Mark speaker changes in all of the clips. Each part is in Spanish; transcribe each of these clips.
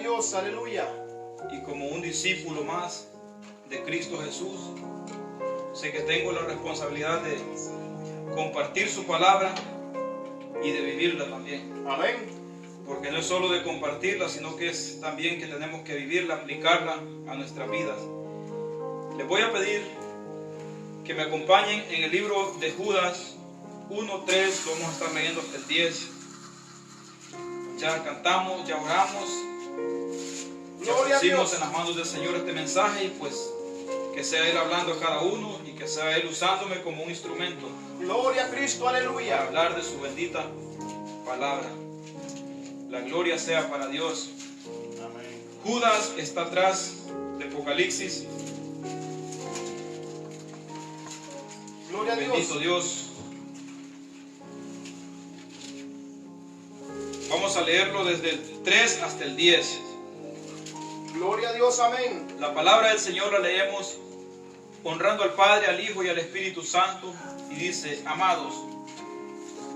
Speaker 1: Dios, aleluya.
Speaker 2: Y como un discípulo más de Cristo Jesús, sé que tengo la responsabilidad de compartir su palabra y de vivirla también.
Speaker 1: Amén.
Speaker 2: Porque no es solo de compartirla, sino que es también que tenemos que vivirla, aplicarla a nuestras vidas. Les voy a pedir que me acompañen en el libro de Judas 1:3, lo vamos a estar leyendo hasta el 10. Ya cantamos, ya oramos, ya
Speaker 1: Gloria a
Speaker 2: pusimos
Speaker 1: Dios.
Speaker 2: en las manos del Señor este mensaje y pues que sea Él hablando a cada uno y que sea Él usándome como un instrumento
Speaker 1: Gloria a Cristo,
Speaker 2: para
Speaker 1: aleluya.
Speaker 2: hablar de su bendita palabra. La gloria sea para Dios.
Speaker 1: Amén.
Speaker 2: Judas está atrás de Apocalipsis.
Speaker 1: Gloria a
Speaker 2: Bendito
Speaker 1: Dios.
Speaker 2: Dios. Vamos a leerlo desde el 3 hasta el 10.
Speaker 1: Gloria a Dios, amén.
Speaker 2: La palabra del Señor la leemos honrando al Padre, al Hijo y al Espíritu Santo. Y dice: amados,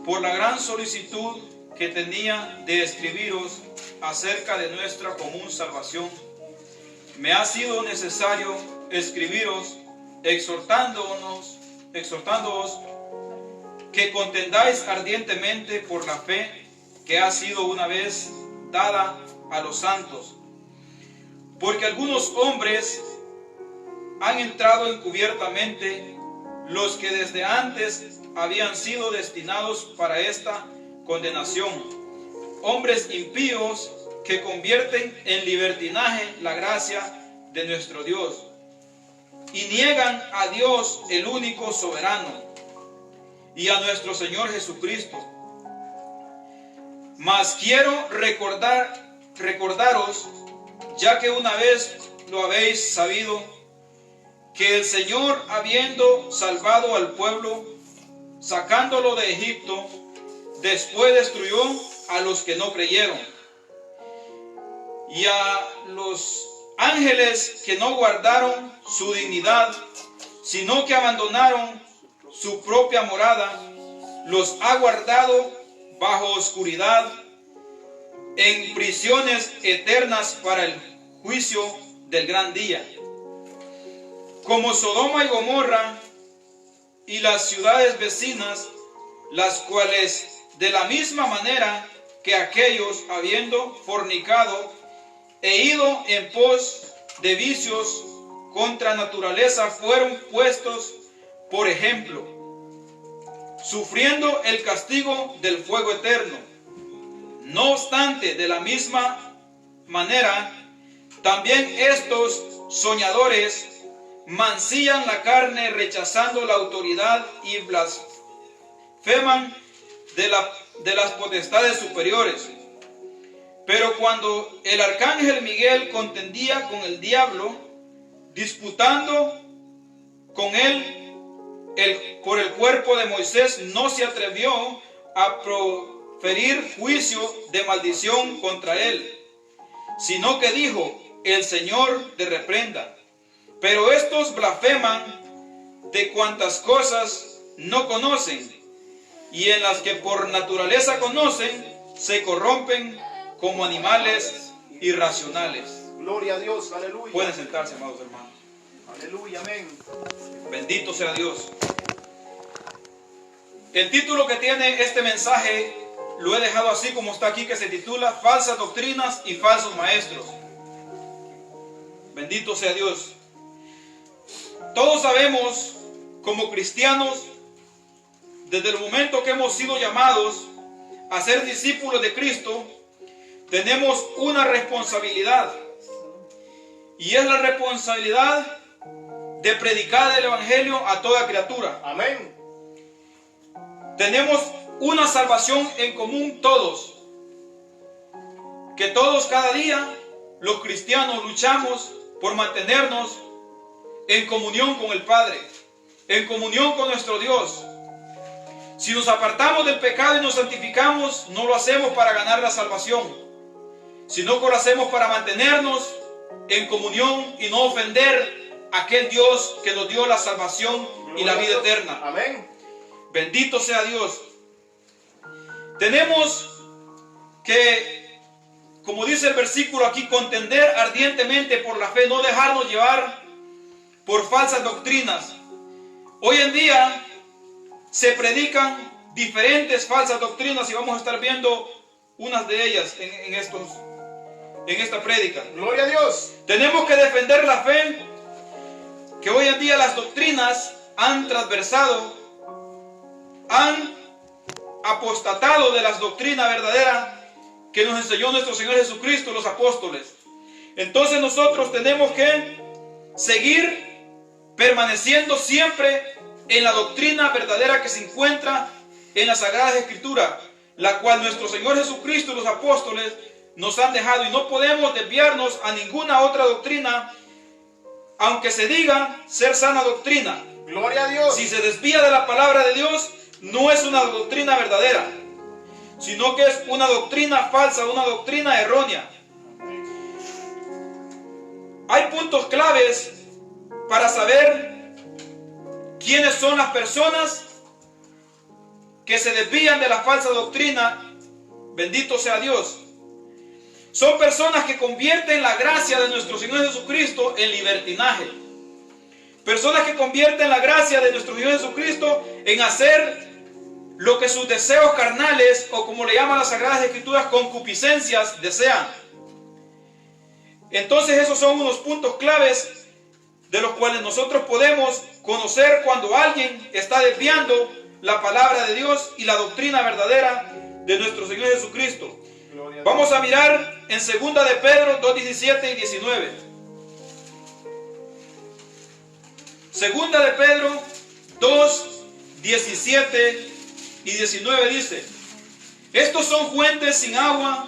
Speaker 2: por la gran solicitud que tenía de escribiros acerca de nuestra común salvación, me ha sido necesario escribiros exhortándoos que contendáis ardientemente por la fe que ha sido una vez dada a los santos. Porque algunos hombres han entrado encubiertamente, los que desde antes habían sido destinados para esta condenación, hombres impíos que convierten en libertinaje la gracia de nuestro Dios y niegan a Dios el único soberano y a nuestro Señor Jesucristo. Mas quiero recordaros, ya que una vez lo habéis sabido, que el Señor, habiendo salvado al pueblo, sacándolo de Egipto, después destruyó a los que no creyeron, y a los ángeles que no guardaron su dignidad, sino que abandonaron su propia morada, los ha guardado bajo oscuridad en prisiones eternas para el juicio del gran día. Como Sodoma y Gomorra y las ciudades vecinas, las cuales de la misma manera que aquellos, habiendo fornicado e ido en pos de vicios contra naturaleza, fueron puestos por ejemplo, sufriendo el castigo del fuego eterno. No obstante, de la misma manera, también estos soñadores mancillan la carne, rechazando la autoridad y blasfeman de las potestades superiores. Pero cuando el arcángel Miguel contendía con el diablo, disputando con él por el cuerpo de Moisés, no se atrevió a proferir juicio de maldición contra él, sino que dijo: el Señor te reprenda. Pero estos blasfeman de cuantas cosas no conocen, y en las que por naturaleza conocen, se corrompen como animales irracionales.
Speaker 1: Gloria a Dios, aleluya.
Speaker 2: Pueden sentarse, amados hermanos.
Speaker 1: Aleluya, amén.
Speaker 2: Bendito sea Dios. El título que tiene este mensaje lo he dejado así como está aquí, que se titula Falsas doctrinas y falsos maestros. Bendito sea Dios. Todos sabemos, como cristianos, desde el momento que hemos sido llamados a ser discípulos de Cristo, tenemos una responsabilidad. Y es la responsabilidad de predicar el evangelio a toda criatura.
Speaker 1: Amén.
Speaker 2: Tenemos una salvación en común todos. Que todos cada día los cristianos luchamos por mantenernos en comunión con el Padre, en comunión con nuestro Dios. Si nos apartamos del pecado y nos santificamos, no lo hacemos para ganar la salvación, sino que lo hacemos para mantenernos en comunión y no ofender a aquel Dios que nos dio la salvación y la vida eterna.
Speaker 1: Amén.
Speaker 2: Bendito sea Dios. Tenemos que como dice el versículo aquí, contender ardientemente por la fe, no dejarnos llevar por falsas doctrinas. Hoy en día se predican diferentes falsas doctrinas y vamos a estar viendo unas de ellas en esta prédica.
Speaker 1: Gloria a Dios.
Speaker 2: Tenemos que defender la fe, que hoy en día las doctrinas han transversado, han apostatado de las doctrinas verdaderas que nos enseñó nuestro Señor Jesucristo, los apóstoles. Entonces nosotros tenemos que seguir permaneciendo siempre en la doctrina verdadera que se encuentra en las Sagradas Escrituras, la cual nuestro Señor Jesucristo y los apóstoles nos han dejado, y no podemos desviarnos a ninguna otra doctrina, aunque se diga ser sana doctrina.
Speaker 1: Gloria a Dios.
Speaker 2: Si se desvía de la palabra de Dios, no es una doctrina verdadera, sino que es una doctrina falsa, una doctrina errónea. Hay puntos claves para saber quiénes son las personas que se desvían de la falsa doctrina. Bendito sea Dios. Son personas que convierten la gracia de nuestro Señor Jesucristo en libertinaje. Personas que convierten la gracia de nuestro Señor Jesucristo en hacer lo que sus deseos carnales, o como le llaman las Sagradas Escrituras, concupiscencias, desean. Entonces esos son unos puntos claves de los cuales nosotros podemos conocer cuando alguien está desviando la palabra de Dios y la doctrina verdadera de nuestro Señor Jesucristo. Vamos a mirar en 2 de Pedro 2:17 y 19. 2 de Pedro 2:17 y 19 dice: estos son fuentes sin agua,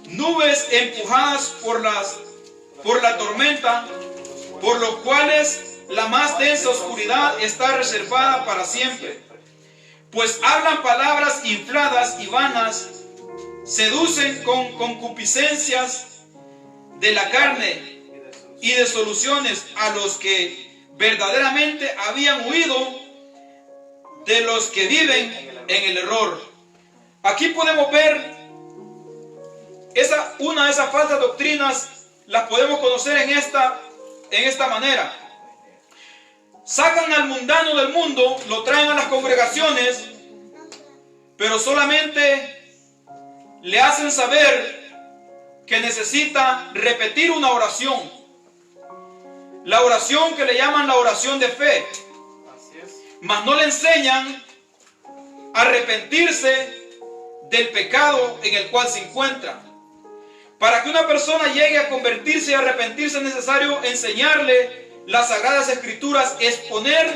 Speaker 2: nubes empujadas por la tormenta, por los cuales la más densa oscuridad está reservada para siempre. Pues hablan palabras infladas y vanas, seducen con concupiscencias de la carne y de soluciones a los que verdaderamente habían huido de los que viven en el error. Aquí podemos ver una de esas falsas doctrinas, las podemos conocer en esta manera. Sacan al mundano del mundo, lo traen a las congregaciones, pero solamente le hacen saber que necesita repetir una oración. La oración que le llaman la oración de fe. Mas no le enseñan a arrepentirse del pecado en el cual se encuentra. Para que una persona llegue a convertirse y arrepentirse es necesario enseñarle las Sagradas Escrituras, exponer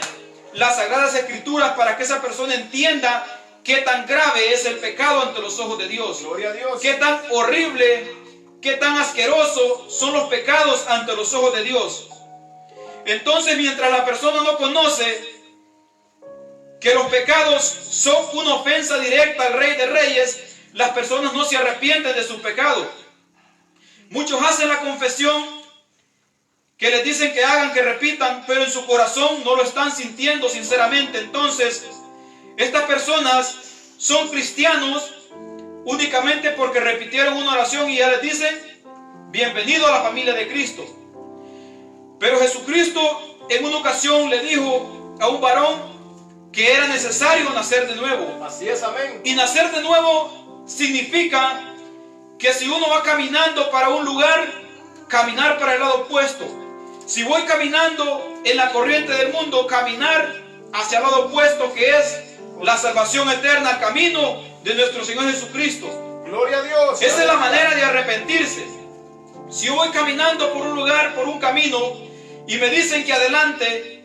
Speaker 2: las Sagradas Escrituras para que esa persona entienda qué tan grave es el pecado ante los ojos de Dios.
Speaker 1: Gloria a Dios.
Speaker 2: Qué tan horrible, qué tan asqueroso son los pecados ante los ojos de Dios. Entonces, mientras la persona no conoce que los pecados son una ofensa directa al Rey de Reyes, las personas no se arrepienten de su pecado. Muchos hacen la confesión que les dicen que hagan, que repitan, pero en su corazón no lo están sintiendo sinceramente. Entonces, estas personas son cristianos únicamente porque repitieron una oración y ya les dicen: bienvenido a la familia de Cristo. Pero Jesucristo en una ocasión le dijo a un varón que era necesario nacer de nuevo.
Speaker 1: Así es, amén.
Speaker 2: Y nacer de nuevo significa que si uno va caminando para un lugar, caminar para el lado opuesto. Si voy caminando en la corriente del mundo, caminar hacia el lado opuesto, que es la salvación eterna, el camino de nuestro Señor Jesucristo.
Speaker 1: Gloria a Dios.
Speaker 2: Esa es la manera de arrepentirse. Si yo voy caminando por un lugar, por un camino, y me dicen que adelante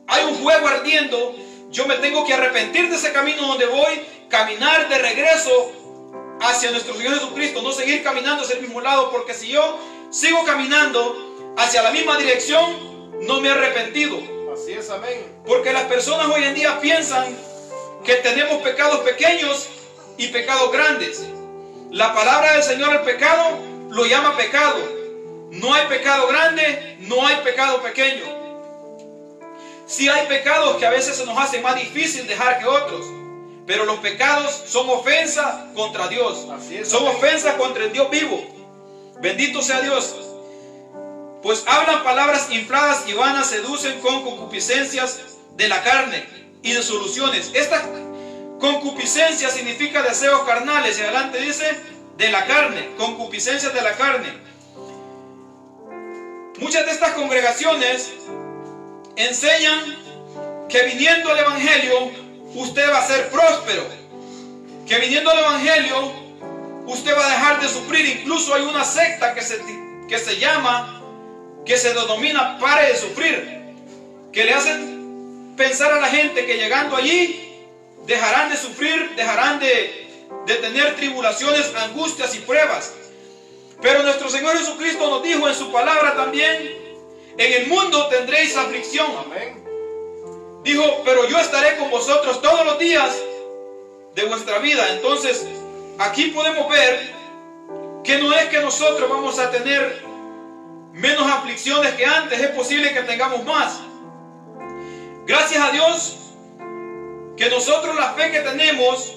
Speaker 2: hay un fuego ardiendo, yo me tengo que arrepentir de ese camino donde voy, caminar de regreso hacia nuestro Señor Jesucristo, no seguir caminando hacia el mismo lado, porque si yo sigo caminando hacia la misma dirección, no me he arrepentido.
Speaker 1: Así es, amén.
Speaker 2: Porque las personas hoy en día piensan que tenemos pecados pequeños y pecados grandes. La palabra del Señor, el pecado, lo llama pecado. No hay pecado grande, no hay pecado pequeño. Sí hay pecados que a veces se nos hace más difícil dejar que otros, Pero los pecados son ofensa contra Dios.
Speaker 1: Así es,
Speaker 2: Son
Speaker 1: amén.
Speaker 2: ofensa contra el Dios vivo. Bendito sea Dios. Pues hablan palabras infladas y vanas, seducen con concupiscencias de la carne y de soluciones. Esta concupiscencia significa deseos carnales. Y adelante dice, de la carne, concupiscencias de la carne. Muchas de estas congregaciones enseñan que viniendo al Evangelio usted va a ser próspero, que viniendo al Evangelio usted va a dejar de sufrir. Incluso hay una secta que se llama, que se denomina Pare de Sufrir, que le hacen pensar a la gente que llegando allí dejarán de sufrir, dejarán de tener tribulaciones, angustias y pruebas. Pero nuestro Señor Jesucristo nos dijo en su palabra también: en el mundo tendréis aflicción.
Speaker 1: Amén.
Speaker 2: Dijo, pero yo estaré con vosotros todos los días de vuestra vida. Entonces, aquí podemos ver que no es que nosotros vamos a tener menos aflicciones que antes. Es posible que tengamos más. Gracias a Dios que nosotros la fe que tenemos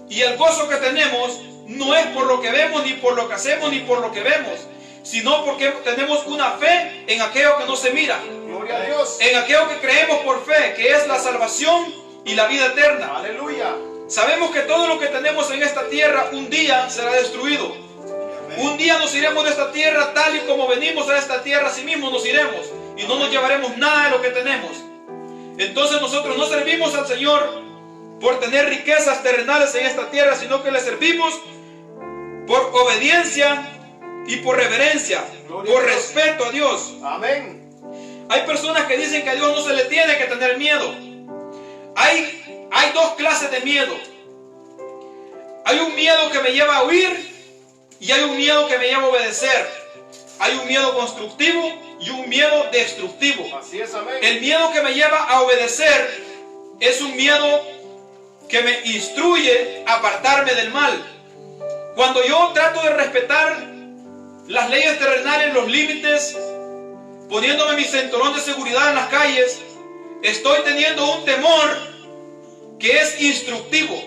Speaker 2: y el gozo que tenemos no es por lo que vemos, ni por lo que hacemos, ni por lo que vemos, sino porque tenemos una fe en aquello que no se mira,
Speaker 1: Gloria a Dios.
Speaker 2: en aquello que creemos por fe, que es la salvación y la vida eterna.
Speaker 1: Aleluya.
Speaker 2: Sabemos que todo lo que tenemos en esta tierra un día será destruido. Un día nos iremos de esta tierra tal y como venimos a esta tierra, así mismo nos iremos y no nos llevaremos nada de lo que tenemos. Entonces nosotros no servimos al Señor por tener riquezas terrenales en esta tierra, sino que le servimos por obediencia y por reverencia, por respeto a Dios.
Speaker 1: Amén.
Speaker 2: Hay personas que dicen que a Dios no se le tiene que tener miedo. Hay dos clases de miedo. Hay un miedo que me lleva a huir y hay un miedo que me lleva a obedecer. Hay un miedo constructivo y un miedo destructivo.
Speaker 1: Así es, amén.
Speaker 2: El miedo que me lleva a obedecer es un miedo que me instruye a apartarme del mal. Cuando yo trato de respetar las leyes terrenales, los límites, poniéndome mi cinturón de seguridad en las calles, estoy teniendo un temor que es instructivo,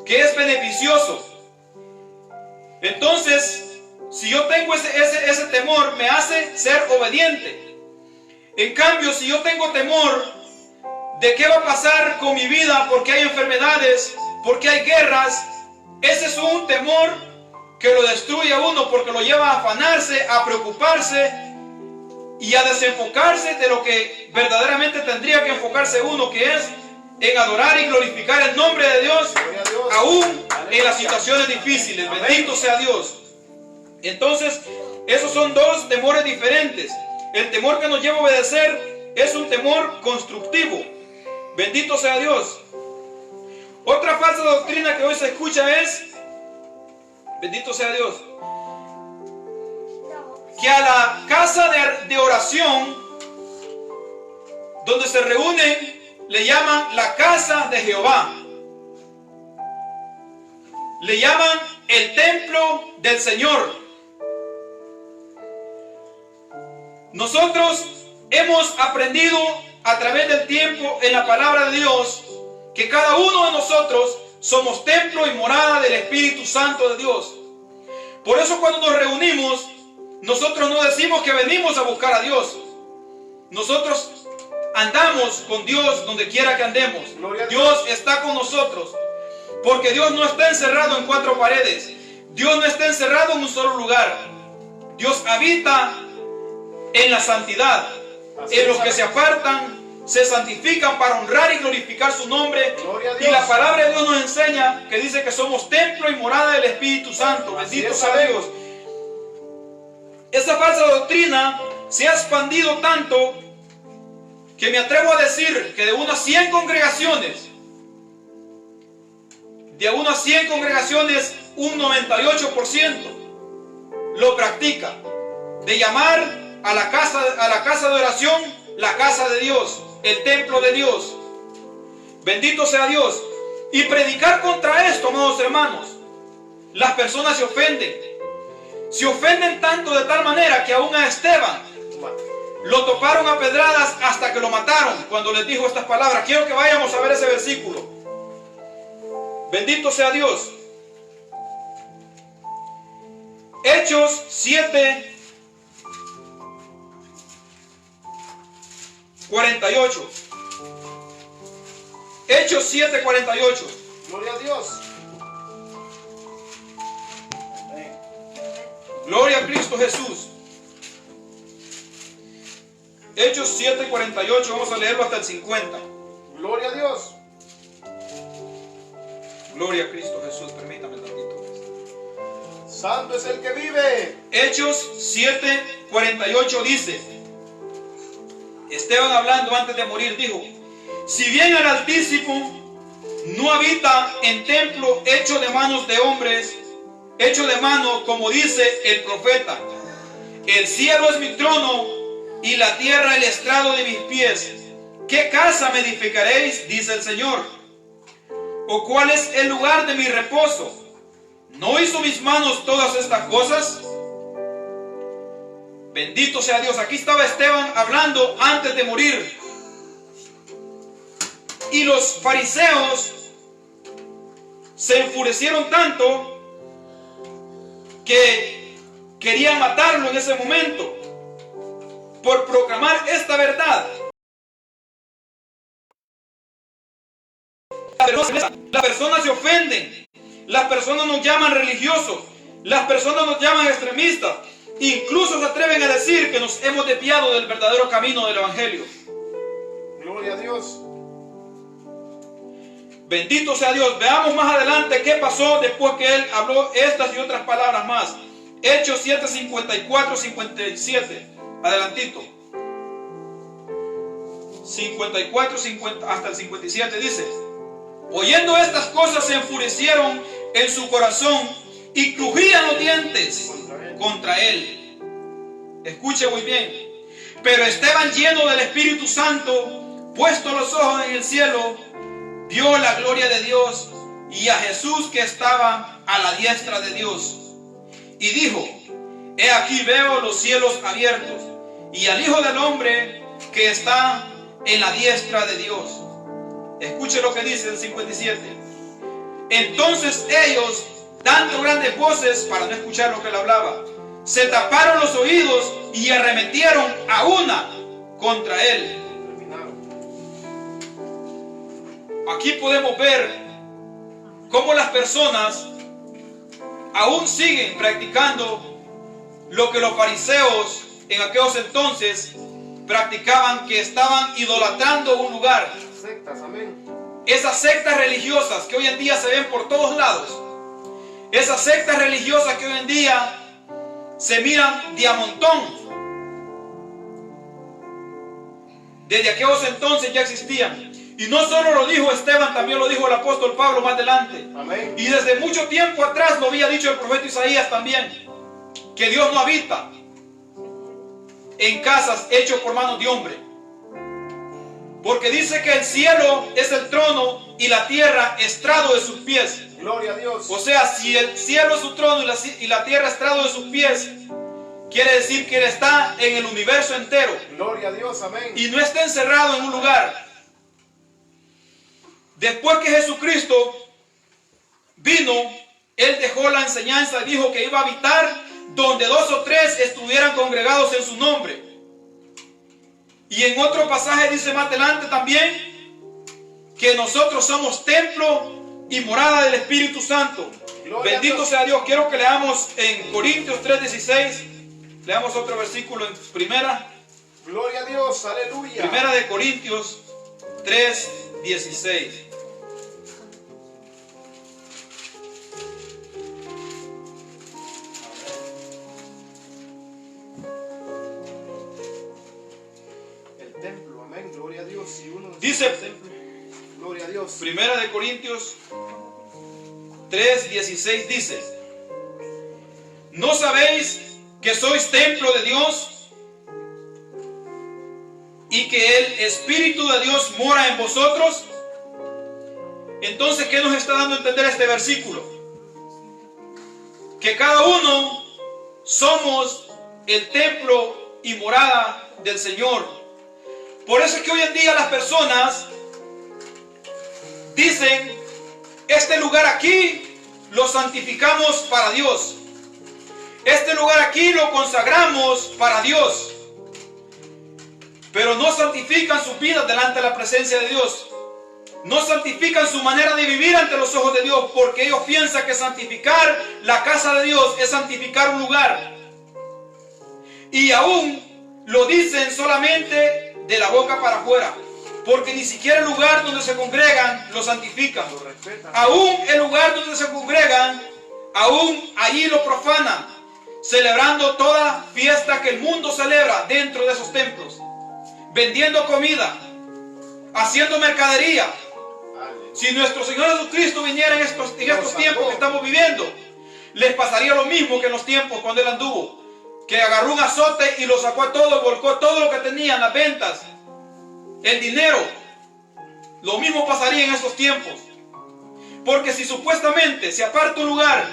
Speaker 2: que es beneficioso. Entonces, si yo tengo ese temor, me hace ser obediente. En cambio, si yo tengo temor de qué va a pasar con mi vida, porque hay enfermedades, porque hay guerras, ese es un temor que lo destruye a uno, porque lo lleva a afanarse, a preocuparse y a desenfocarse de lo que verdaderamente tendría que enfocarse uno, que es en adorar y glorificar el nombre de Dios,
Speaker 1: Gloria a Dios.
Speaker 2: aún en las situaciones difíciles.
Speaker 1: Amén.
Speaker 2: Bendito sea Dios. Entonces, esos son dos temores diferentes. El temor que nos lleva a obedecer es un temor constructivo. Bendito sea Dios. Otra falsa doctrina que hoy se escucha es, bendito sea Dios, que a la casa de oración donde se reúnen le llaman la casa de Jehová. Le llaman el templo del Señor. Nosotros hemos aprendido a través del tiempo en la palabra de Dios que cada uno de nosotros somos templo y morada del Espíritu Santo de Dios. Por eso cuando nos reunimos, nosotros no decimos que venimos a buscar a Dios. Nosotros andamos con Dios donde quiera que andemos. Dios está con nosotros. Porque Dios no está encerrado en cuatro paredes. Dios no está encerrado en un solo lugar. Dios habita en la santidad. En los que se apartan, se santifican para honrar y glorificar su nombre. Y la palabra de Dios nos enseña que dice que somos templo y morada del Espíritu Santo. Bendito sea Dios. Esa falsa doctrina se ha expandido tanto que me atrevo a decir que de unas 100 congregaciones, un 98% lo practica, de llamar a la casa de oración la casa de Dios, el templo de Dios. Bendito sea Dios. Y predicar contra esto, amados hermanos, las personas se ofenden. Se ofenden tanto de tal manera que aún a Esteban lo toparon a pedradas hasta que lo mataron cuando les dijo estas palabras. Quiero que vayamos a ver ese versículo. Bendito sea Dios. Hechos 7, 48. Hechos 7, 48.
Speaker 1: Gloria a Dios.
Speaker 2: Gloria a Cristo Jesús. Hechos 7, 48. Vamos a leerlo hasta el 50.
Speaker 1: Gloria a Dios.
Speaker 2: Gloria a Cristo Jesús. Permítame tantito.
Speaker 1: Santo es el que vive.
Speaker 2: Hechos 7, 48 dice: Esteban, hablando antes de morir, dijo: si bien el Altísimo no habita en templo hecho de manos de hombres, hecho de mano, como dice el profeta, el cielo es mi trono y la tierra el estrado de mis pies. ¿Qué casa me edificaréis? Dice el Señor. ¿O cuál es el lugar de mi reposo? ¿No hizo mis manos todas estas cosas? Bendito sea Dios. Aquí estaba Esteban hablando antes de morir. Y los fariseos se enfurecieron tanto que querían matarlo en ese momento por proclamar esta verdad. Las personas se ofenden, las personas nos llaman religiosos, las personas nos llaman extremistas, incluso se atreven a decir que nos hemos desviado del verdadero camino del Evangelio.
Speaker 1: Gloria a Dios.
Speaker 2: Bendito sea Dios. Veamos más adelante qué pasó después que él habló estas y otras palabras más. Hechos 7, 54, 57. Adelantito. 54, 50, hasta el 57 dice: oyendo estas cosas se enfurecieron en su corazón y crujían los dientes contra él. Escuche muy bien. Pero Esteban, lleno del Espíritu Santo, puesto los ojos en el cielo, vio la gloria de Dios y a Jesús que estaba a la diestra de Dios. Y dijo: he aquí veo los cielos abiertos y al Hijo del Hombre que está en la diestra de Dios. Escuche lo que dice el 57. Entonces ellos, dando grandes voces para no escuchar lo que él hablaba, se taparon los oídos y arremetieron a una contra él. Aquí podemos ver cómo las personas aún siguen practicando lo que los fariseos en aquellos entonces practicaban, que estaban idolatrando un lugar.
Speaker 1: Sectas, amén.
Speaker 2: Esas sectas religiosas que hoy en día se ven por todos lados, esas sectas religiosas que hoy en día se miran de a montón, desde aquellos entonces ya existían. Y no solo lo dijo Esteban, también lo dijo el apóstol Pablo más adelante.
Speaker 1: Amén.
Speaker 2: Y desde mucho tiempo atrás lo había dicho el profeta Isaías también, que Dios no habita en casas hechas por manos de hombre. Porque dice que el cielo es el trono y la tierra estrado de sus pies.
Speaker 1: Gloria a Dios.
Speaker 2: O sea, si el cielo es su trono y la tierra estrado de sus pies, quiere decir que Él está en el universo entero.
Speaker 1: Gloria a Dios, amén.
Speaker 2: Y no está encerrado en un lugar. Después que Jesucristo vino, Él dejó la enseñanza y dijo que iba a habitar donde 2 o 3 estuvieran congregados en su nombre. Y en otro pasaje dice más adelante también que nosotros somos templo y morada del Espíritu Santo.
Speaker 1: Gloria
Speaker 2: Bendito sea Dios. Quiero que leamos en Corintios 3:16. Leamos otro versículo en
Speaker 1: Gloria a Dios, aleluya.
Speaker 2: Primera de Corintios 3:16.
Speaker 1: El templo, amén. Gloria a Dios. Si uno
Speaker 2: Dice,
Speaker 1: gloria a Dios.
Speaker 2: Primera de Corintios 3:16 dice: ¿no sabéis que sois templo de Dios y que el Espíritu de Dios mora en vosotros? Entonces, ¿qué nos está dando a entender este versículo? Que cada uno somos el templo y morada del Señor. Por eso es que hoy en día las personas dicen este lugar aquí lo santificamos para Dios. Este lugar aquí lo consagramos para Dios. Pero no santifican sus vidas delante de la presencia de Dios. No santifican su manera de vivir ante los ojos de Dios, porque ellos piensan que santificar la casa de Dios es santificar un lugar. Y aún lo dicen solamente de la boca para afuera, porque ni siquiera el lugar donde se congregan lo santifican.
Speaker 1: Lo respetan.
Speaker 2: Aún el lugar donde se congregan, aún allí lo profanan, celebrando toda fiesta que el mundo celebra dentro de esos templos, vendiendo comida, haciendo mercadería. Si nuestro Señor Jesucristo viniera en estos tiempos que estamos viviendo, les pasaría lo mismo que en los tiempos cuando Él anduvo, que agarró un azote y lo sacó a todo, volcó todo lo que tenían, las ventas, el dinero. Lo mismo pasaría en estos tiempos. Porque si supuestamente se aparta un lugar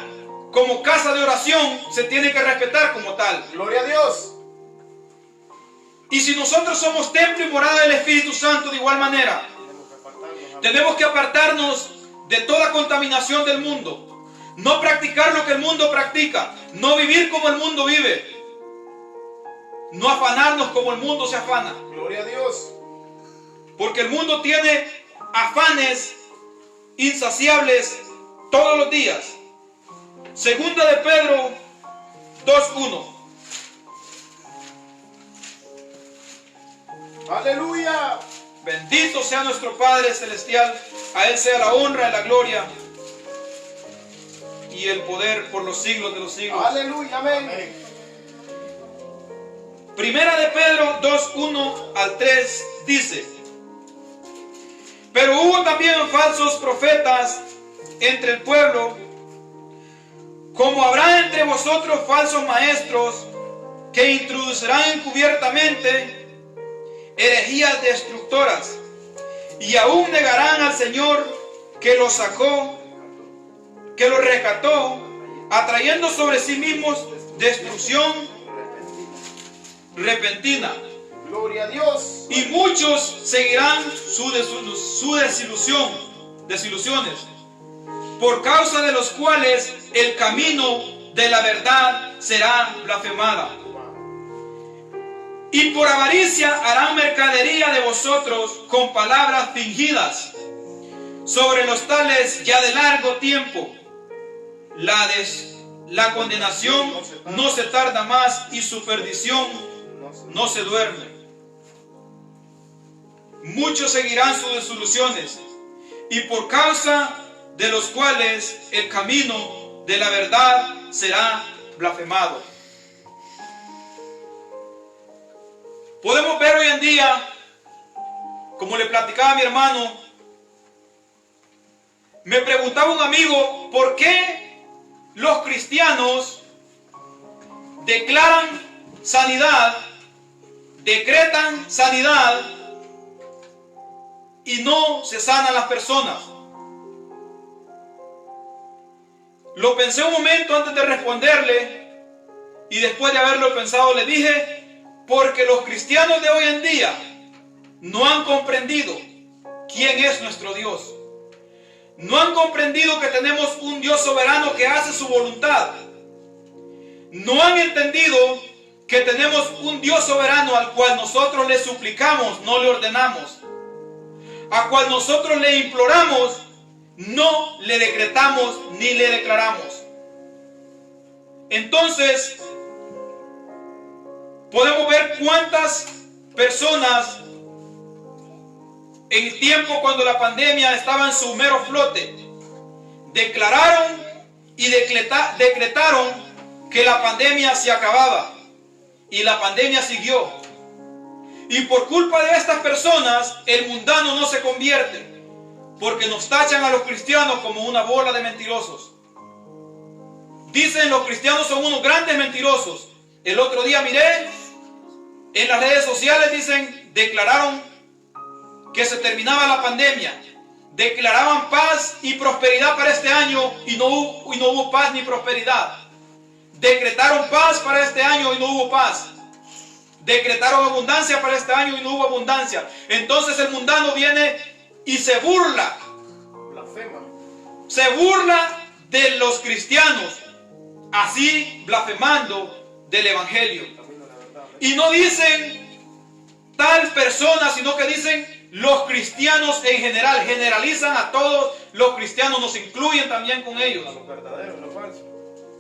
Speaker 2: como casa de oración, se tiene que respetar como tal.
Speaker 1: Gloria a Dios.
Speaker 2: Y si nosotros somos templo y morada del Espíritu Santo, de igual manera, tenemos que apartarnos de toda contaminación del mundo. No practicar lo que el mundo practica. No vivir como el mundo vive. No afanarnos como el mundo se afana.
Speaker 1: Gloria a Dios.
Speaker 2: Porque el mundo tiene afanes insaciables todos los días. Segunda de Pedro 2:1.
Speaker 1: Aleluya.
Speaker 2: Bendito sea nuestro Padre Celestial. A Él sea la honra y la gloria y el poder por los siglos de los siglos.
Speaker 1: Aleluya. Amén.
Speaker 2: Primera de Pedro 2:1 al 3 dice: pero hubo también falsos profetas entre el pueblo, como habrá entre vosotros falsos maestros, que introducirán encubiertamente herejías destructoras, y aún negarán al Señor que los sacó, que los rescató, atrayendo sobre sí mismos destrucción repentina.
Speaker 1: Gloria a Dios.
Speaker 2: Y muchos seguirán su desilusiones, por causa de los cuales el camino de la verdad será blasfemada. Y por avaricia harán mercadería de vosotros con palabras fingidas. Sobre los tales ya de largo tiempo la condenación no se tarda más, y su perdición no se duerme. Muchos seguirán sus desilusiones, y por causa de los cuales el camino de la verdad será blasfemado. Podemos ver hoy en día, como le platicaba a mi hermano, me preguntaba un amigo, ¿por qué los cristianos declaran sanidad, decretan sanidad y no se sanan las personas? Lo pensé un momento antes de responderle, y después de haberlo pensado le dije: porque los cristianos de hoy en día no han comprendido quién es nuestro Dios. No han comprendido que tenemos un Dios soberano que hace su voluntad. No han entendido que tenemos un Dios soberano al cual nosotros le suplicamos, no le ordenamos. A cual nosotros le imploramos, no le decretamos ni le declaramos. Entonces, podemos ver cuántas personas en el tiempo cuando la pandemia estaba en su mero flote, declararon y decretaron que la pandemia se acababa, y la pandemia siguió. Y por culpa de estas personas, el mundano no se convierte, porque nos tachan a los cristianos como una bola de mentirosos. Dicen: los cristianos son unos grandes mentirosos. El otro día miré en las redes sociales, dicen, declararon que se terminaba la pandemia, declaraban paz y prosperidad para este año, y no hubo paz ni prosperidad. Decretaron paz para este año y no hubo paz. Decretaron abundancia para este año y no hubo abundancia. Entonces el mundano viene y se burla,
Speaker 1: blasfema,
Speaker 2: se burla de los cristianos, así blasfemando del evangelio. Y no dicen tal persona, sino que dicen los cristianos en general. Generalizan a todos los cristianos, nos incluyen también con ellos.
Speaker 1: A los verdaderos, los falsos.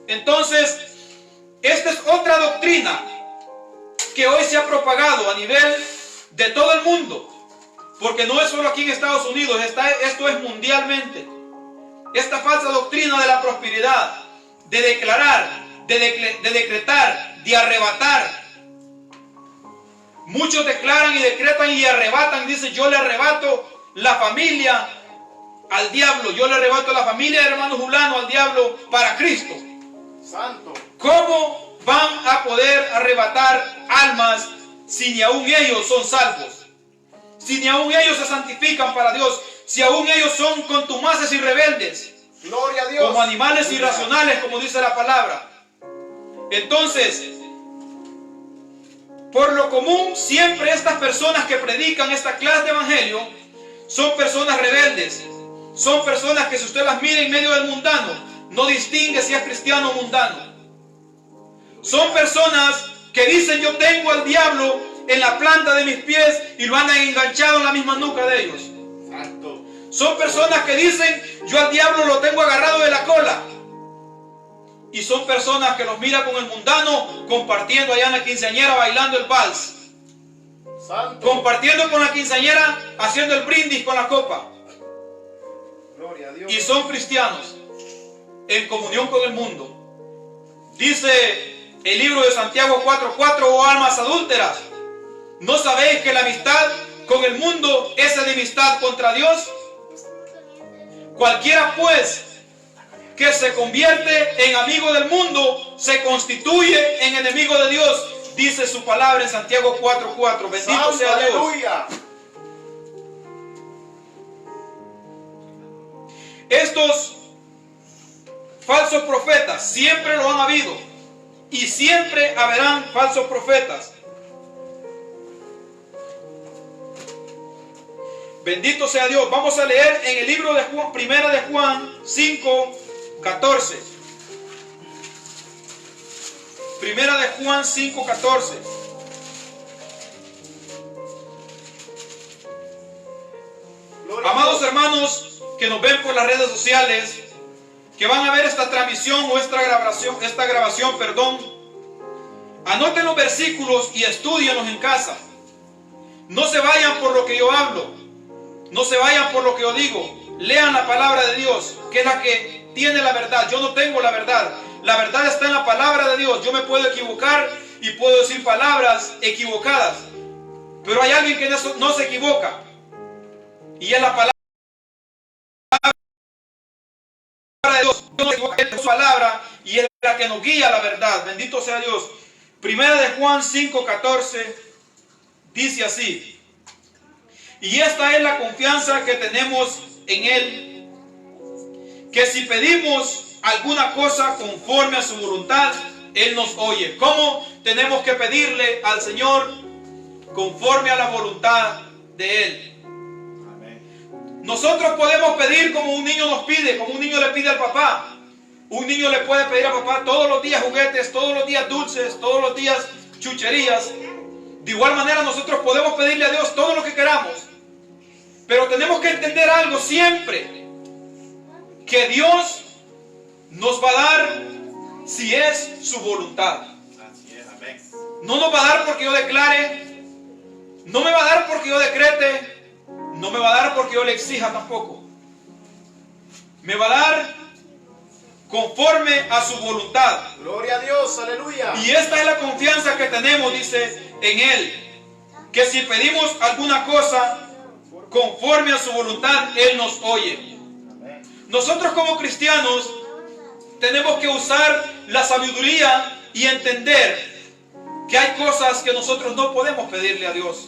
Speaker 2: Entonces, esta es otra doctrina que hoy se ha propagado a nivel de todo el mundo, porque no es solo aquí en Estados Unidos, esto es mundialmente. Esta falsa doctrina de la prosperidad, de declarar, de decretar, de arrebatar. Muchos declaran y decretan y arrebatan, dicen: yo le arrebato la familia al diablo, yo le arrebato la familia de hermano Julano al diablo para Cristo.
Speaker 1: Santo.
Speaker 2: ¿Cómo van a poder arrebatar almas si ni aún ellos son salvos? Si ni aún ellos se santifican para Dios, si aún ellos son contumaces y rebeldes,
Speaker 1: Gloria a Dios.
Speaker 2: como animales irracionales, como dice la palabra. Entonces, por lo común, siempre estas personas que predican esta clase de evangelio son personas rebeldes, son personas que, si usted las mira en medio del mundano, no distingue si es cristiano o mundano. Son personas que dicen: yo tengo al diablo en la planta de mis pies, y lo andan enganchado en la misma nuca de ellos.
Speaker 1: Santo.
Speaker 2: Son personas que dicen: yo al diablo lo tengo agarrado de la cola. Y son personas que los mira con el mundano, compartiendo allá en la quinceañera, bailando el vals.
Speaker 1: Santo.
Speaker 2: Compartiendo con la quinceañera, haciendo el brindis con la copa.
Speaker 1: Gloria a Dios.
Speaker 2: Y son cristianos en comunión con el mundo. Dice el libro de Santiago 4:4: oh almas adúlteras, ¿no sabéis que la amistad con el mundo es enemistad contra Dios? Cualquiera pues que se convierte en amigo del mundo se constituye en enemigo de Dios, dice su palabra en Santiago 4:4. Bendito
Speaker 1: Santo,
Speaker 2: sea Dios.
Speaker 1: aleluya.
Speaker 2: Estos falsos profetas siempre lo han habido, y siempre haberán falsos profetas. Bendito sea Dios. Vamos a leer en el libro de Juan, primera de Juan 5:14. Primera de Juan 5:14. Amados hermanos que nos ven por las redes sociales, que van a ver esta transmisión o esta grabación, anoten los versículos y estudienlos en casa. No se vayan por lo que yo hablo, no se vayan por lo que yo digo. Lean la palabra de Dios, que es la que tiene la verdad. Yo no tengo la verdad. La verdad está en la palabra de Dios. Yo me puedo equivocar y puedo decir palabras equivocadas, pero hay alguien que no se equivoca, y es la palabra de Dios. Dios no se equivoca, es su palabra, y es la que nos guía a la verdad. Bendito sea Dios. Primera de Juan 5:14 dice así: y esta es la confianza que tenemos en Él, que si pedimos alguna cosa conforme a su voluntad, Él nos oye. ¿Cómo tenemos que pedirle al Señor? Conforme a la voluntad de Él. Amén. Nosotros podemos pedir como un niño nos pide, como un niño le pide al papá. Un niño le puede pedir a papá todos los días juguetes, todos los días dulces, todos los días chucherías. De igual manera nosotros podemos pedirle a Dios todo lo que queramos. Pero tenemos que entender algo siempre: que Dios nos va a dar si es su voluntad.
Speaker 1: Así es, amén.
Speaker 2: No nos va a dar porque yo declare, no me va a dar porque yo decrete, no me va a dar porque yo le exija tampoco. Me va a dar conforme a su voluntad.
Speaker 1: Gloria a Dios, aleluya.
Speaker 2: Y esta es la confianza que tenemos, dice, en Él, que si pedimos alguna cosa conforme a su voluntad, Él nos oye. Nosotros como cristianos tenemos que usar la sabiduría y entender que hay cosas que nosotros no podemos pedirle a Dios.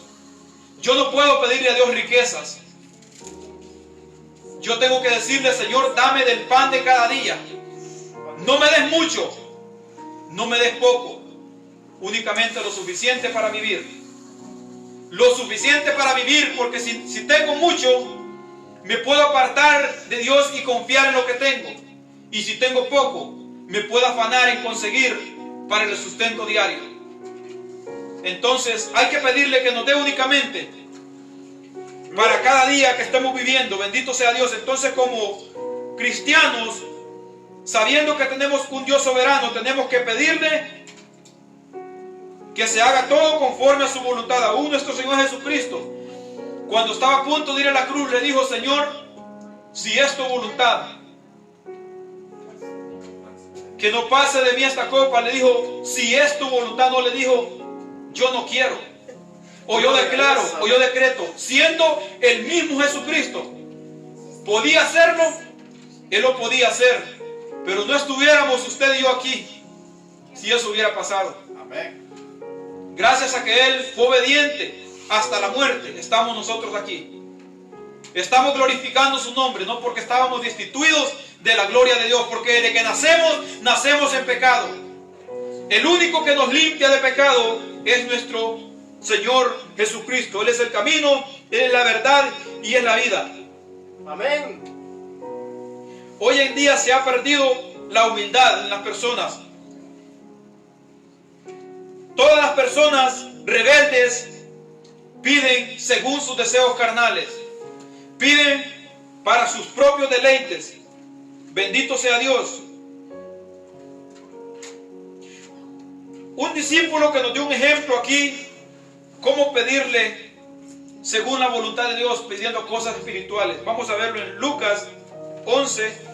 Speaker 2: Yo no puedo pedirle a Dios riquezas. Yo tengo que decirle: Señor, dame del pan de cada día. No me des mucho, no me des poco, únicamente lo suficiente para vivir. Lo suficiente para vivir, porque si tengo mucho, me puedo apartar de Dios y confiar en lo que tengo. Y si tengo poco, me puedo afanar en conseguir para el sustento diario. Entonces hay que pedirle que nos dé únicamente para cada día que estemos viviendo. Bendito sea Dios. Entonces, como cristianos, sabiendo que tenemos un Dios soberano, tenemos que pedirle que se haga todo conforme a su voluntad. Aún nuestro Señor Jesucristo, cuando estaba a punto de ir a la cruz, le dijo: Señor, si es tu voluntad, que no pase de mí esta copa. Le dijo: si es tu voluntad. No le dijo: yo no quiero, o yo declaro, o yo decreto. Siendo el mismo Jesucristo, podía hacerlo, Él lo podía hacer, pero no estuviéramos usted y yo aquí si eso hubiera pasado.
Speaker 1: Amén.
Speaker 2: Gracias a que Él fue obediente hasta la muerte, estamos nosotros aquí. Estamos glorificando su nombre, no porque estábamos destituidos de la gloria de Dios, porque desde que nacemos en pecado. El único que nos limpia de pecado es nuestro Señor Jesucristo. Él es el camino, Él es la verdad y es la vida.
Speaker 1: Amén.
Speaker 2: Hoy en día se ha perdido la humildad en las personas. Todas las personas rebeldes piden según sus deseos carnales. Piden para sus propios deleites. Bendito sea Dios. Un discípulo que nos dio un ejemplo aquí, cómo pedirle según la voluntad de Dios, pidiendo cosas espirituales. Vamos a verlo en Lucas 11.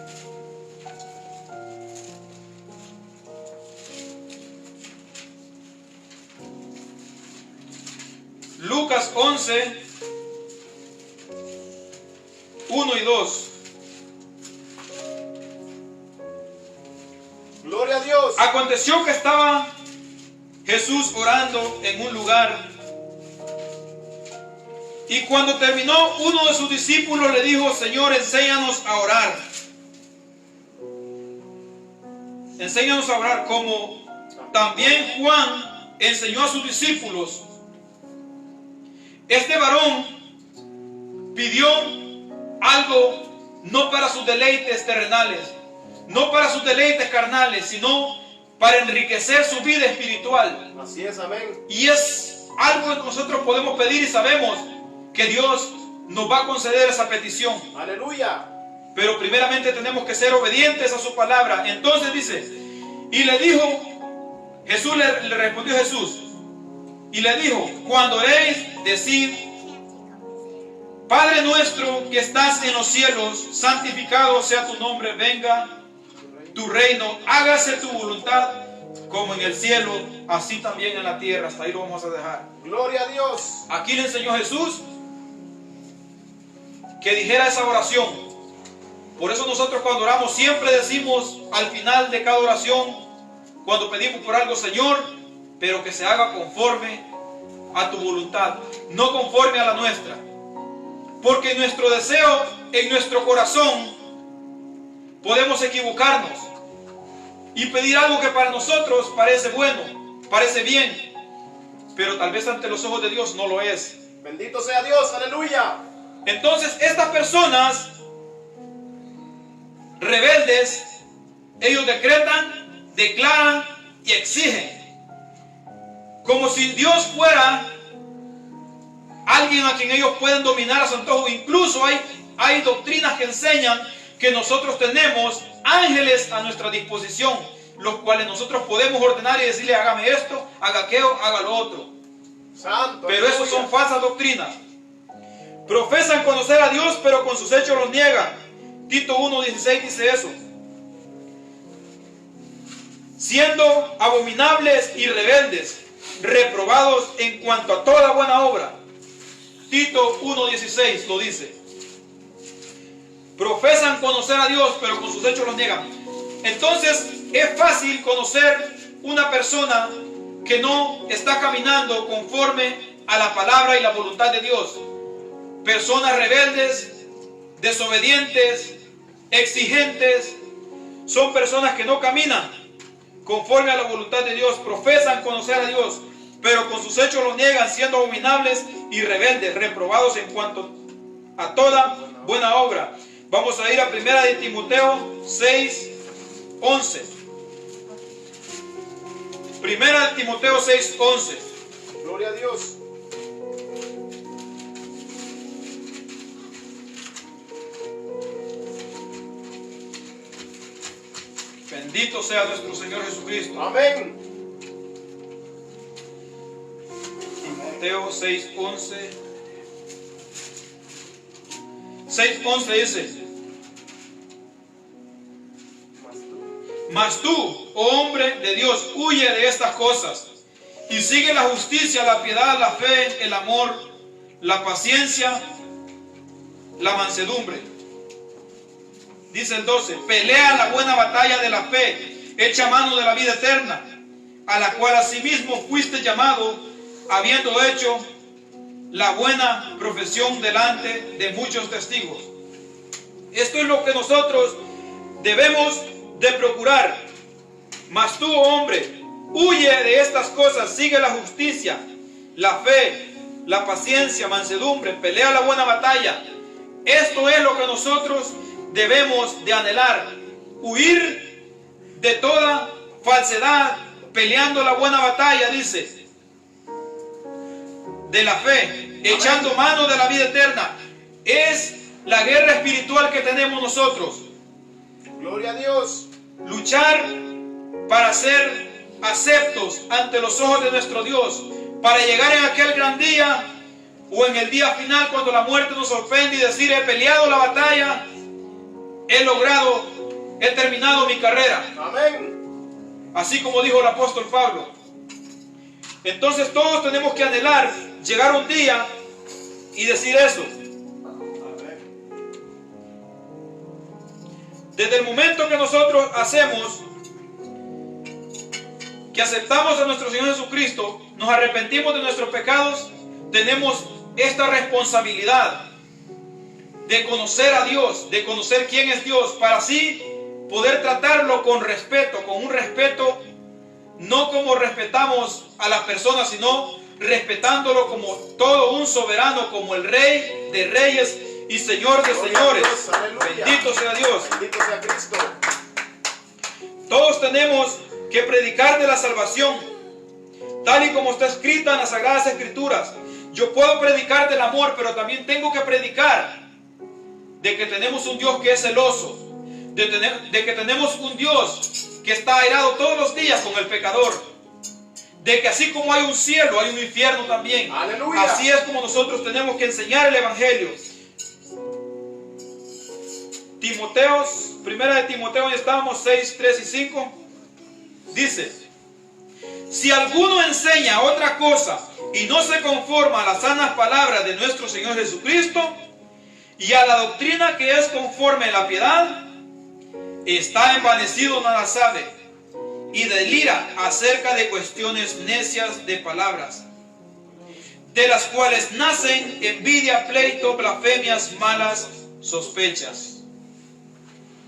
Speaker 2: Lucas 11, 1 y 2.
Speaker 1: Gloria a Dios.
Speaker 2: Aconteció que estaba Jesús orando en un lugar, y cuando terminó, uno de sus discípulos le dijo: Señor, enséñanos a orar. Enséñanos a orar, como también Juan enseñó a sus discípulos. Este varón pidió algo no para sus deleites terrenales, no para sus deleites carnales, sino para enriquecer su vida espiritual.
Speaker 1: Así es, amén.
Speaker 2: Y es algo que nosotros podemos pedir y sabemos que Dios nos va a conceder esa petición.
Speaker 1: Aleluya.
Speaker 2: Pero primeramente tenemos que ser obedientes a su palabra. Entonces dice, y le dijo, Jesús le respondió Jesús, y le dijo: cuando oréis, decid: Padre nuestro que estás en los cielos, santificado sea tu nombre, venga tu reino, hágase tu voluntad como en el cielo, así también en la tierra. Hasta ahí lo vamos a dejar.
Speaker 1: Gloria a Dios.
Speaker 2: Aquí le enseñó Jesús que dijera esa oración. Por eso nosotros cuando oramos siempre decimos al final de cada oración, cuando pedimos por algo: Señor, pero que se haga conforme a tu voluntad, no conforme a la nuestra. Porque en nuestro deseo, en nuestro corazón, podemos equivocarnos y pedir algo que para nosotros parece bueno, parece bien, pero tal vez ante los ojos de Dios no lo es.
Speaker 1: Bendito sea Dios, aleluya.
Speaker 2: Entonces estas personas rebeldes, ellos decretan, declaran y exigen, como si Dios fuera alguien a quien ellos pueden dominar a su antojo. Incluso hay doctrinas que enseñan que nosotros tenemos ángeles a nuestra disposición, los cuales nosotros podemos ordenar y decirle: hágame esto, haga aquello, haga lo otro.
Speaker 1: Santo.
Speaker 2: Pero eso son falsas doctrinas. Profesan conocer a Dios, pero con sus hechos los niegan. Tito 1:16 dice eso. Siendo abominables y rebeldes, reprobados en cuanto a toda buena obra. Tito 1:16 lo dice. Profesan conocer a Dios, pero con sus hechos los niegan. Entonces es fácil conocer una persona que no está caminando conforme a la palabra y la voluntad de Dios. Personas rebeldes, desobedientes, exigentes, son personas que no caminan conforme a la voluntad de Dios. Profesan conocer a Dios, pero con sus hechos los niegan, siendo abominables y rebeldes, reprobados en cuanto a toda buena obra. Vamos a ir a 1 de Timoteo 6:11. 1 de Timoteo 6:11.
Speaker 1: Gloria a Dios.
Speaker 2: Bendito sea nuestro Señor Jesucristo.
Speaker 1: Amén.
Speaker 2: Timoteo 6:11. 6:11 dice: Mas tú, oh hombre de Dios, huye de estas cosas y sigue la justicia, la piedad, la fe, el amor, la paciencia, la mansedumbre. Dice el 12: pelea la buena batalla de la fe, echa mano de la vida eterna, a la cual asimismo fuiste llamado, habiendo hecho la buena profesión delante de muchos testigos. Esto es lo que nosotros debemos de procurar. Mas tú, hombre, huye de estas cosas, sigue la justicia, la fe, la paciencia, mansedumbre, pelea la buena batalla. Esto es lo que nosotros debemos de anhelar, huir de toda falsedad, peleando la buena batalla, dice, de la fe, echando mano de la vida eterna. Es la guerra espiritual que tenemos nosotros.
Speaker 1: Gloria a Dios.
Speaker 2: Luchar para ser aceptos ante los ojos de nuestro Dios, para llegar en aquel gran día o en el día final cuando la muerte nos sorprende y decir: he peleado la batalla, he logrado, he terminado mi carrera.
Speaker 1: Amén.
Speaker 2: Así como dijo el apóstol Pablo. Entonces todos tenemos que anhelar llegar un día y decir eso. Desde el momento que nosotros hacemos, que aceptamos a nuestro Señor Jesucristo, nos arrepentimos de nuestros pecados, tenemos esta responsabilidad de conocer a Dios, de conocer quién es Dios, para así poder tratarlo con respeto, con un respeto, no como respetamos a las personas, sino respetándolo como todo un soberano, como el Rey de reyes y Señor de señores. Bendito sea Dios.
Speaker 1: Bendito sea Cristo.
Speaker 2: Todos tenemos que predicar de la salvación, tal y como está escrita en las Sagradas Escrituras. Yo puedo predicar del amor, pero también tengo que predicar de que tenemos un Dios que es celoso, de que tenemos un Dios que está airado todos los días con el pecador, de que así como hay un cielo, hay un infierno también.
Speaker 1: Aleluya.
Speaker 2: Así es como nosotros tenemos que enseñar el Evangelio. Primera de Timoteo, ya estábamos, 6, 3 y 5, dice: si alguno enseña otra cosa y no se conforma a las sanas palabras de nuestro Señor Jesucristo y a la doctrina que es conforme a la piedad, está envanecido, nada sabe, y delira acerca de cuestiones necias de palabras, de las cuales nacen envidia, pleito, blasfemias, malas sospechas.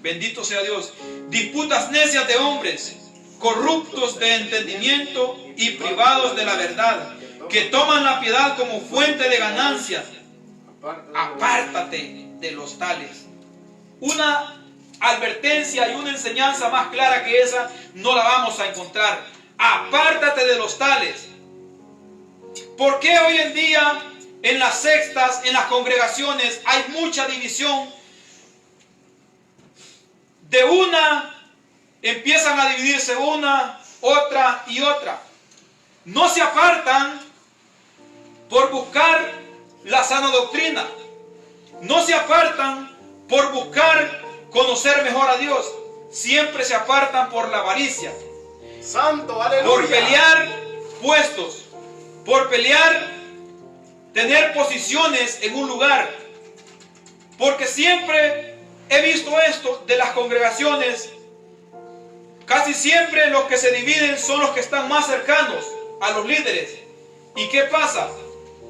Speaker 2: Bendito sea Dios. Disputas necias de hombres, corruptos de entendimiento y privados de la verdad, que toman la piedad como fuente de ganancia. Apártate de los tales. Una advertencia y una enseñanza más clara que esa no la vamos a encontrar. Apártate de los tales. ¿Por qué hoy en día en las sectas, en las congregaciones hay mucha división? De una empiezan a dividirse una, otra y otra. No se apartan por buscar la sana doctrina. No se apartan por buscar conocer mejor a Dios. Siempre se apartan por la avaricia.
Speaker 1: Santo, aleluya.
Speaker 2: Por pelear puestos. Por pelear, tener posiciones en un lugar. Porque siempre he visto esto de las congregaciones. Casi siempre los que se dividen son los que están más cercanos a los líderes. ¿Y qué pasa?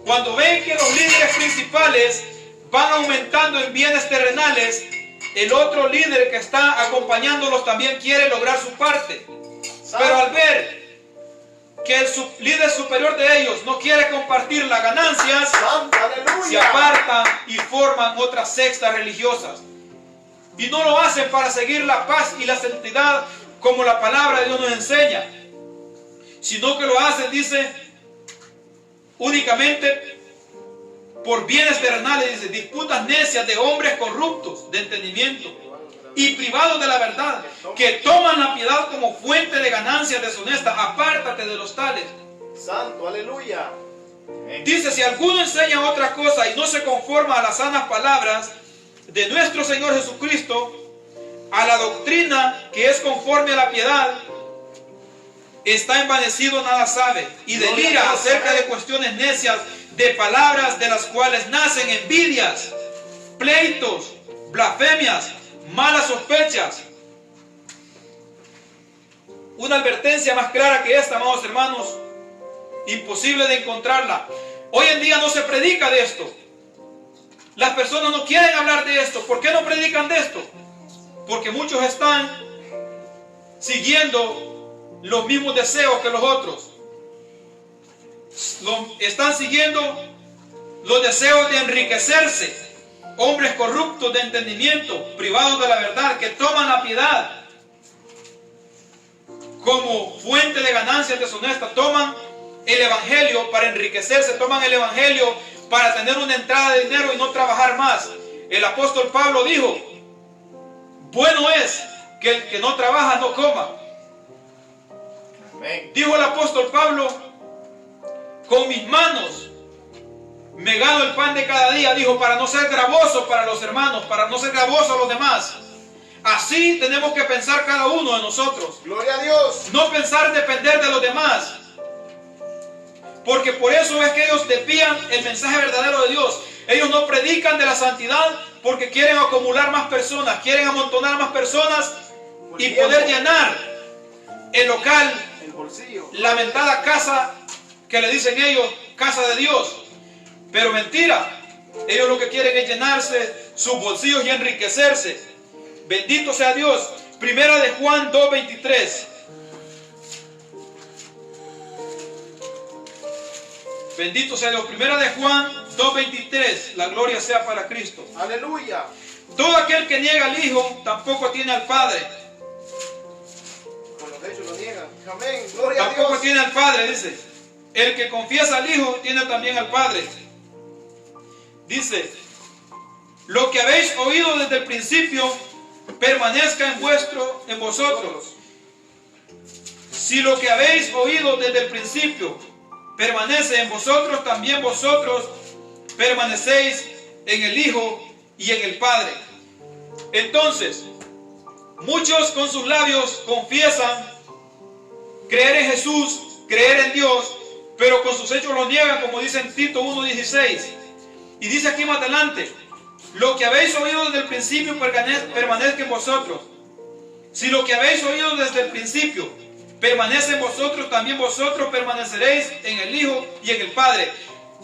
Speaker 2: Cuando ven que los líderes principales van aumentando en bienes terrenales, el otro líder que está acompañándolos también quiere lograr su parte. Pero al ver que el líder superior de ellos no quiere compartir las ganancias,
Speaker 1: Santo,
Speaker 2: se
Speaker 1: aleluya.
Speaker 2: apartan y forman otras sectas religiosas. Y no lo hacen para seguir la paz y la santidad como la palabra de Dios nos enseña, sino que lo hacen, dice, únicamente por bienes terrenales, dice, disputas necias de hombres corruptos de entendimiento y privados de la verdad, que toman la piedad como fuente de ganancias deshonestas. Apártate de los tales.
Speaker 1: Santo, aleluya.
Speaker 2: Dice, si alguno enseña otra cosa y no se conforma a las sanas palabras de nuestro Señor Jesucristo, a la doctrina que es conforme a la piedad, está envanecido, nada sabe, y delira acerca de cuestiones necias, de palabras de las cuales nacen envidias, pleitos, blasfemias, malas sospechas. Una advertencia más clara que esta, amados hermanos, imposible de encontrarla. Hoy en día no se predica de esto. Las personas no quieren hablar de esto. ¿Por qué no predican de esto? Porque muchos están siguiendo los mismos deseos que los otros. Están siguiendo los deseos de enriquecerse. Hombres corruptos de entendimiento, privados de la verdad, que toman la piedad como fuente de ganancias deshonestas. Toman el evangelio para enriquecerse, toman el evangelio para tener una entrada de dinero y no trabajar más. El apóstol Pablo dijo, bueno es que el que no trabaja no coma.
Speaker 1: Amén.
Speaker 2: Dijo el apóstol Pablo, con mis manos me gano el pan de cada día, dijo, para no ser gravoso para los hermanos, para no ser gravoso a los demás. Así tenemos que pensar cada uno de nosotros.
Speaker 1: Gloria a Dios.
Speaker 2: No pensar depender de los demás. Porque por eso es que ellos desvían el mensaje verdadero de Dios. Ellos no predican de la santidad porque quieren acumular más personas, quieren amontonar más personas y poder llenar el local,
Speaker 1: El bolsillo.
Speaker 2: la mentada casa que le dicen ellos, casa de Dios. Pero mentira, ellos lo que quieren es llenarse sus bolsillos y enriquecerse. Bendito sea Dios. Primera de Juan 2:23. Bendito sea Dios. Primera de Juan 2:23. La gloria sea para Cristo.
Speaker 1: Aleluya.
Speaker 2: Todo aquel que niega al Hijo tampoco tiene al Padre.
Speaker 1: Con los hechos lo niegan. Amén. Gloria a
Speaker 2: Tampoco
Speaker 1: Dios.
Speaker 2: tiene al Padre, dice. El que confiesa al Hijo tiene también al Padre. Dice, lo que habéis oído desde el principio permanezca en vosotros. Si lo que habéis oído desde el principio permanece en vosotros, también vosotros permanecéis en el Hijo y en el Padre. Entonces, muchos con sus labios confiesan creer en Jesús, creer en Dios, pero con sus hechos lo niegan, como dice en Tito 1:16. Y dice aquí más adelante, lo que habéis oído desde el principio permanezca en vosotros. Si lo que habéis oído desde el principio permanece en vosotros, también vosotros permaneceréis en el Hijo y en el Padre.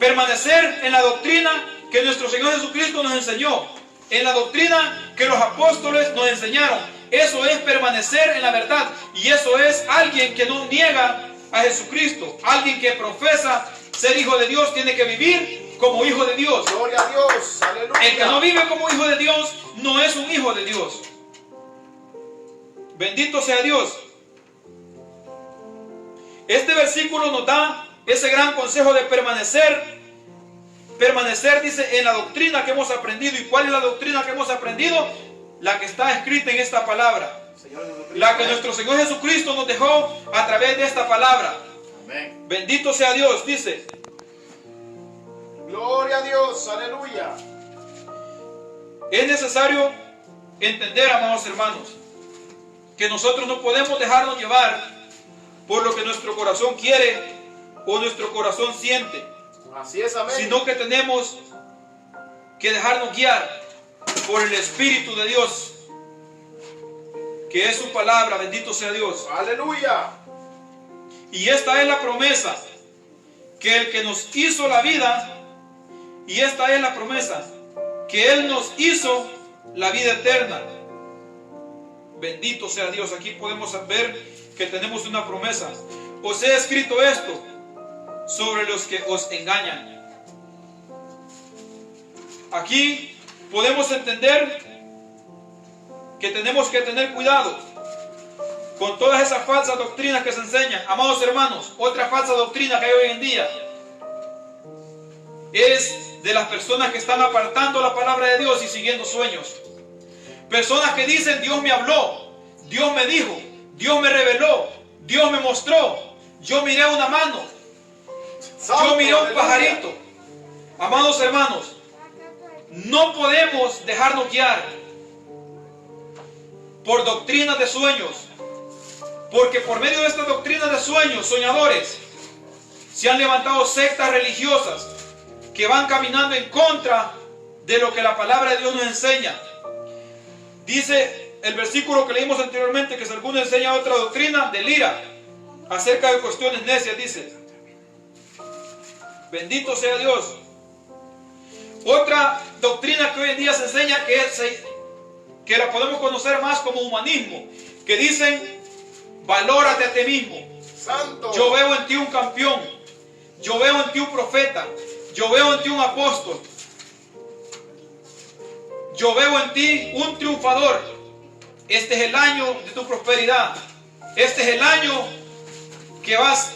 Speaker 2: Permanecer en la doctrina que nuestro Señor Jesucristo nos enseñó, en la doctrina que los apóstoles nos enseñaron. Eso es permanecer en la verdad. Y eso es alguien que no niega a Jesucristo. Alguien que profesa ser hijo de Dios tiene que vivir como hijo de Dios.
Speaker 1: Gloria a Dios. Aleluya.
Speaker 2: El que no vive como hijo de Dios no es un hijo de Dios. Bendito sea Dios. Este versículo nos da ese gran consejo de permanecer. Permanecer, dice, en la doctrina que hemos aprendido. ¿Y cuál es la doctrina que hemos aprendido? La que está escrita en esta palabra.
Speaker 1: Señor Jesucristo.
Speaker 2: La que nuestro Señor Jesucristo nos dejó a través de esta palabra.
Speaker 1: Amén.
Speaker 2: Bendito sea Dios, dice.
Speaker 1: Gloria a Dios. Aleluya.
Speaker 2: Es necesario entender, amados hermanos, que nosotros no podemos dejarnos llevar por lo que nuestro corazón quiere o nuestro corazón siente,
Speaker 1: Así es, amén.
Speaker 2: sino que tenemos que dejarnos guiar por el Espíritu de Dios, que es su palabra. Bendito sea Dios.
Speaker 1: Aleluya.
Speaker 2: Y esta es la promesa, que el que nos hizo la vida, y esta es la promesa, que Él nos hizo la vida eterna. Bendito sea Dios. Aquí podemos ver que tenemos una promesa. os he escrito esto sobre los que os engañan. Aquí podemos entender que tenemos que tener cuidado con todas esas falsas doctrinas que se enseñan. Amados hermanos, otra falsa doctrina que hay hoy en día es de las personas que están apartando la palabra de Dios y siguiendo sueños. Personas que dicen: Dios me habló, Dios me dijo, Dios me reveló, Dios me mostró, yo miré una mano, yo miré un pajarito. Amados hermanos, no podemos dejarnos guiar por doctrinas de sueños, porque por medio de estas doctrinas de sueños, soñadores, se han levantado sectas religiosas que van caminando en contra de lo que la palabra de Dios nos enseña. Dice el versículo que leímos anteriormente que si alguno enseña otra doctrina, delira acerca de cuestiones necias, dice. Bendito sea Dios. Otra doctrina que hoy en día se enseña, que la podemos conocer más como humanismo, que dicen: valórate a ti mismo.
Speaker 1: Santo.
Speaker 2: Yo veo en ti un campeón, yo veo en ti un profeta, yo veo en ti un apóstol, yo veo en ti un triunfador. Este es el año de tu prosperidad, este es el año que vas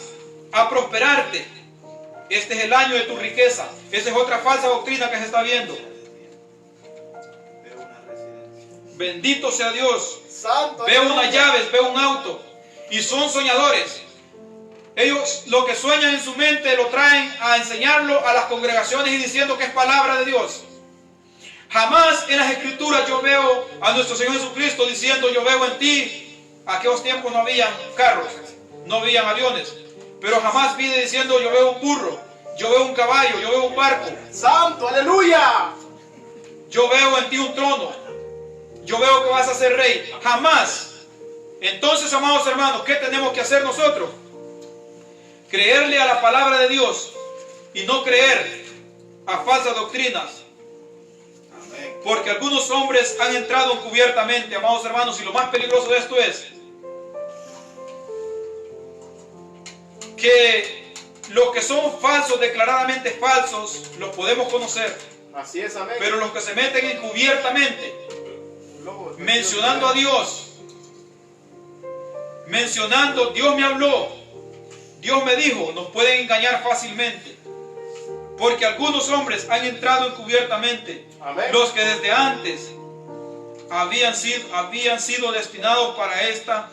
Speaker 2: a prosperarte, este es el año de tu riqueza. Esa es otra falsa doctrina que se está viendo. Bendito sea Dios.
Speaker 1: Santo.
Speaker 2: Veo unas llaves, veo un auto, y son soñadores. Ellos lo que sueñan en su mente lo traen a enseñarlo a las congregaciones y diciendo que es palabra de Dios. Jamás en las escrituras yo veo a nuestro Señor Jesucristo diciendo: yo veo en ti. Aquellos tiempos no habían carros, no habían aviones, pero jamás viene diciendo: yo veo un burro, yo veo un caballo, yo veo un barco.
Speaker 1: Santo, aleluya.
Speaker 2: Yo veo en ti un trono, yo veo que vas a ser rey. Jamás. Entonces, amados hermanos, ¿qué tenemos que hacer nosotros? Creerle a la palabra de Dios y no creer a falsas doctrinas. Porque algunos hombres han entrado encubiertamente, amados hermanos, y lo más peligroso de esto es que los que son falsos, declaradamente falsos, los podemos conocer.
Speaker 1: Así es, amén.
Speaker 2: Pero los que se meten encubiertamente, mencionando a Dios, mencionando Dios me habló, Dios me dijo, nos pueden engañar fácilmente. Porque algunos hombres han entrado encubiertamente. Amén. Los que desde antes habían sido destinados para esta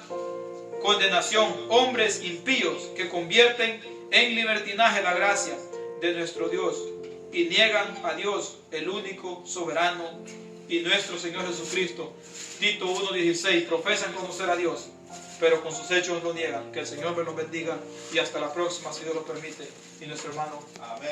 Speaker 2: condenación. Hombres impíos que convierten en libertinaje la gracia de nuestro Dios y niegan a Dios, el único soberano y nuestro Señor Jesucristo. Tito 1:16. Profesan conocer a Dios, pero con sus hechos lo niegan. Que el Señor me los bendiga y hasta la próxima, si Dios lo permite. Y nuestro hermano, amén.